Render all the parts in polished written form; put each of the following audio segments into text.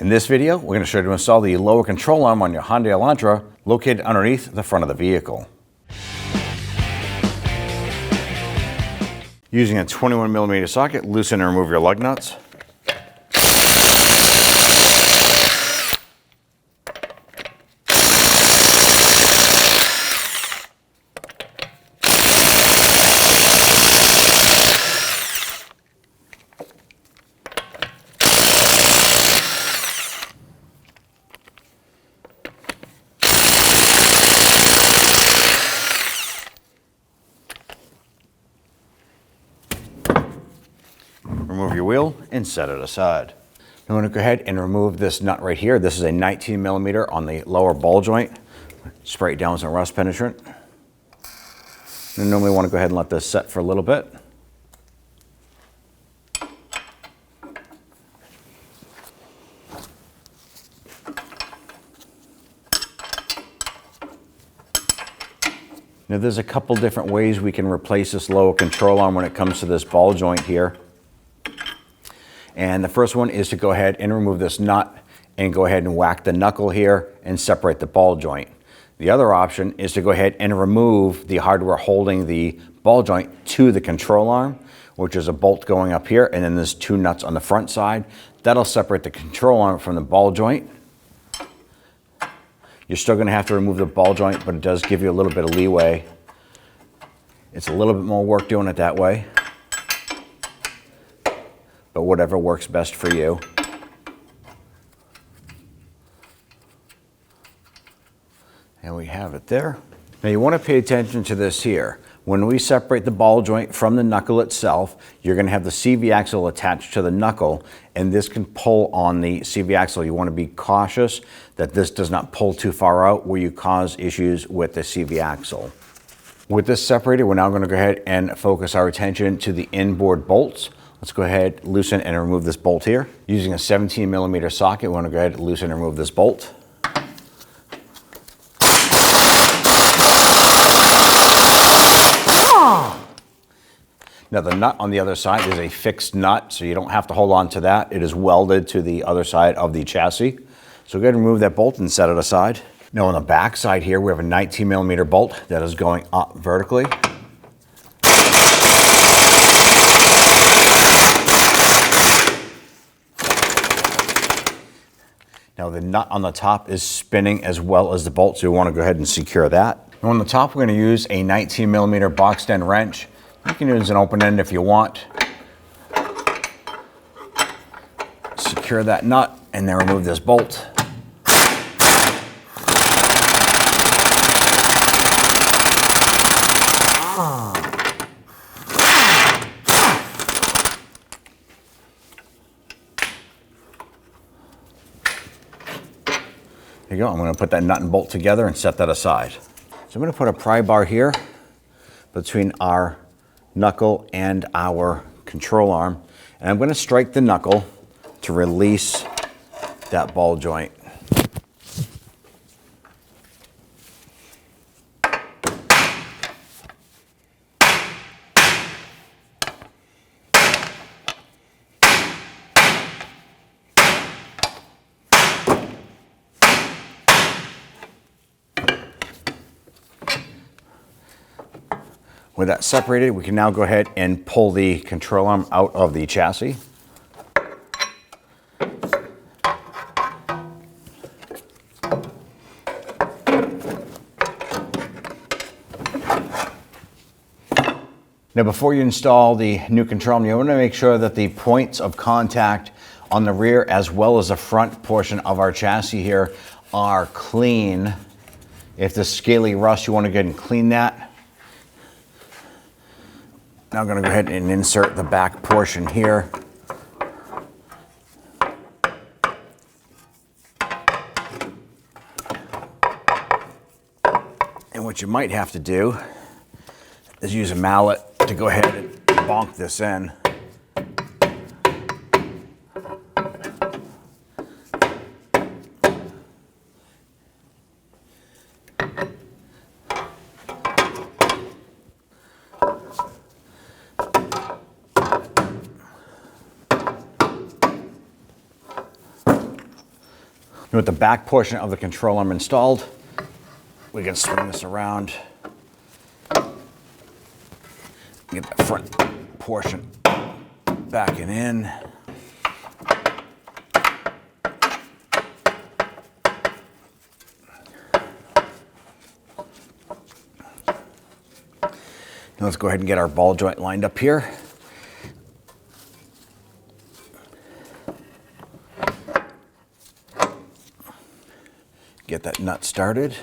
In this video, we're going to show you how to install the lower control arm on your Hyundai Elantra located underneath the front of the vehicle. Using a 21mm socket, loosen and remove your lug nuts. Remove your wheel and set it aside. I'm going to go ahead and remove this nut right here. This is a 19mm on the lower ball joint. Spray it down with some rust penetrant. And normally want to go ahead and let this set for a little bit. Now there's a couple different ways we can replace this lower control arm when it comes to this ball joint here. And the first one is to go ahead and remove this nut and go ahead and whack the knuckle here and separate the ball joint. The other option is to go ahead and remove the hardware holding the ball joint to the control arm, which is a bolt going up here, and then there's two nuts on the front side. That'll separate the control arm from the ball joint. You're still going to have to remove the ball joint, but it does give you a little bit of leeway. It's a little bit more work doing it that way, but whatever works best for you. And we have it there. Now you want to pay attention to this here. When we separate the ball joint from the knuckle itself, you're going to have the CV axle attached to the knuckle, and this can pull on the CV axle. You want to be cautious that this does not pull too far out where you cause issues with the CV axle. With this separated, we're now going to go ahead and focus our attention to the inboard bolts. Let's go ahead, loosen and remove this bolt here. Using a 17mm socket, we want to go ahead and loosen and remove this bolt. Now the nut on the other side is a fixed nut, so you don't have to hold on to that. It is welded to the other side of the chassis. So go ahead and remove that bolt and set it aside. Now on the back side here, we have a 19mm bolt that is going up vertically. Now the nut on the top is spinning as well as the bolt, so you want to go ahead and secure that. And on the top, we're going to use a 19mm boxed end wrench. You can use an open end if you want. Secure that nut and then remove this bolt. There you go. I'm going to put that nut and bolt together and set that aside. So I'm going to put a pry bar here between our knuckle and our control arm, and I'm going to strike the knuckle to release that ball joint. With that separated, we can now go ahead and pull the control arm out of the chassis. Now before you install the new control arm, you want to make sure that the points of contact on the rear as well as the front portion of our chassis here are clean. If there's scaly rust, you want to go ahead and clean that. Now I'm going to go ahead and insert the back portion here. And what you might have to do is use a mallet to go ahead and bonk this in. With the back portion of the control arm installed, we can swing this around. Get that front portion back and in. Now let's go ahead and get our ball joint lined up here. Get that nut started.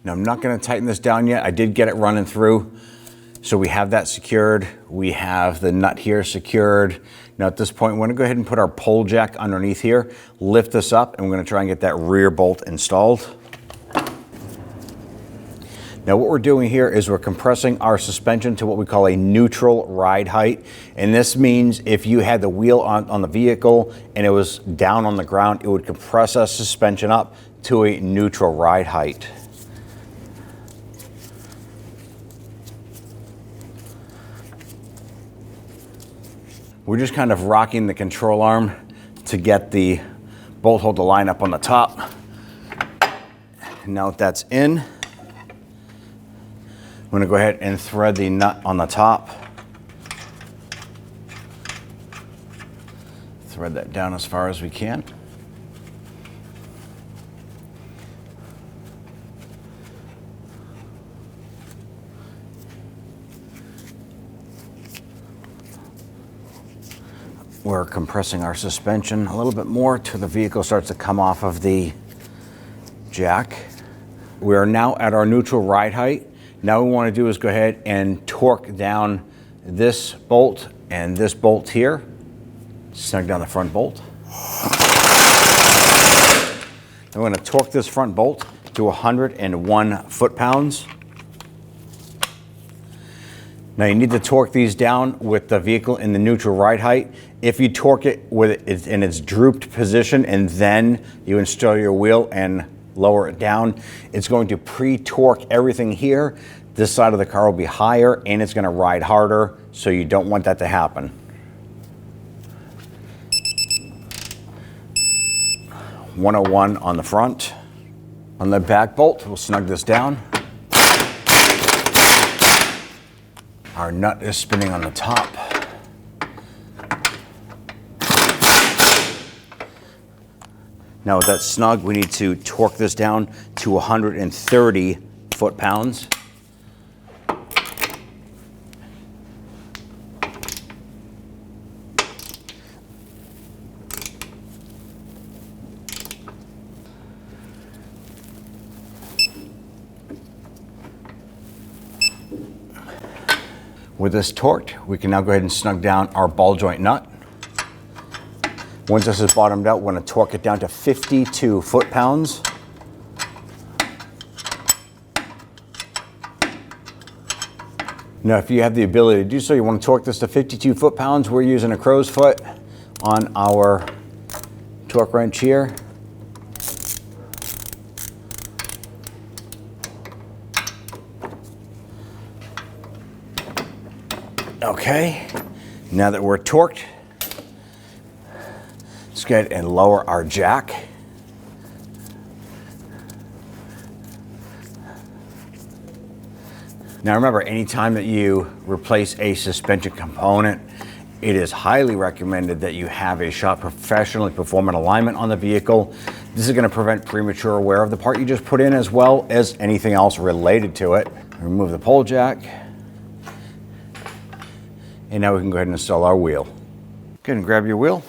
Now I'm not going to tighten this down yet. I did get it running through. So we have that secured. We have the nut here secured. Now at this point, we're gonna go ahead and put our pull jack underneath here, lift this up, and we're gonna try and get that rear bolt installed. Now what we're doing here is we're compressing our suspension to what we call a neutral ride height. And this means if you had the wheel on the vehicle and it was down on the ground, it would compress our suspension up to a neutral ride height. We're just kind of rocking the control arm to get the bolt hole to line up on the top. Now that that's in, I'm going to go ahead and thread the nut on the top. Thread that down as far as we can. We're compressing our suspension a little bit more till the vehicle starts to come off of the jack. We are now at our neutral ride height. Now what we want to do is go ahead and torque down this bolt and this bolt here. Snug down the front bolt. I'm going to torque this front bolt to 101 foot-pounds. Now you need to torque these down with the vehicle in the neutral ride height. If you torque it with it in its drooped position and then you install your wheel and lower it down, it's going to pre-torque everything here. This side of the car will be higher and it's going to ride harder, so you don't want that to happen. .101 on the front. On the back bolt, we'll snug this down. Our nut is spinning on the top. Now with that snug, we need to torque this down to 130 foot-pounds. With this torqued, we can now go ahead and snug down our ball joint nut. Once this is bottomed out, we're going to torque it down to 52 foot-pounds. Now, if you have the ability to do so, you want to torque this to 52 foot-pounds. We're using a crow's foot on our torque wrench here. Okay, now that we're torqued, let's go ahead and lower our jack. Now remember, anytime that you replace a suspension component, it is highly recommended that you have a shop professionally perform an alignment on the vehicle. This is going to prevent premature wear of the part you just put in, as well as anything else related to it. Remove the pole jack. And now we can go ahead and install our wheel. Go ahead and grab your wheel.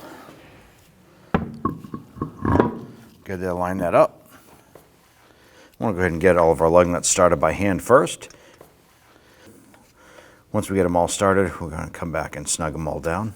Go ahead and line that up. I want to go ahead and get all of our lug nuts started by hand first. Once we get them all started, we're going to come back and snug them all down.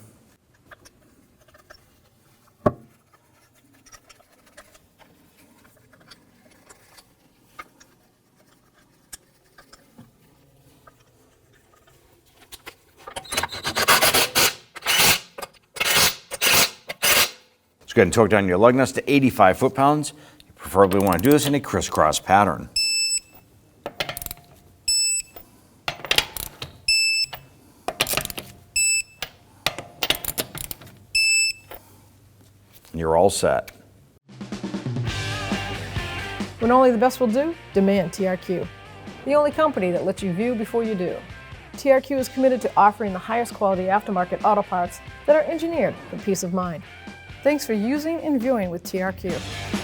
go ahead and torque down your lug nuts to 85 foot-pounds. You preferably want to do this in a crisscross pattern. You're all set. When only the best will do, demand TRQ. The only company that lets you view before you do. TRQ is committed to offering the highest quality aftermarket auto parts that are engineered for peace of mind. Thanks for using and viewing with TRQ.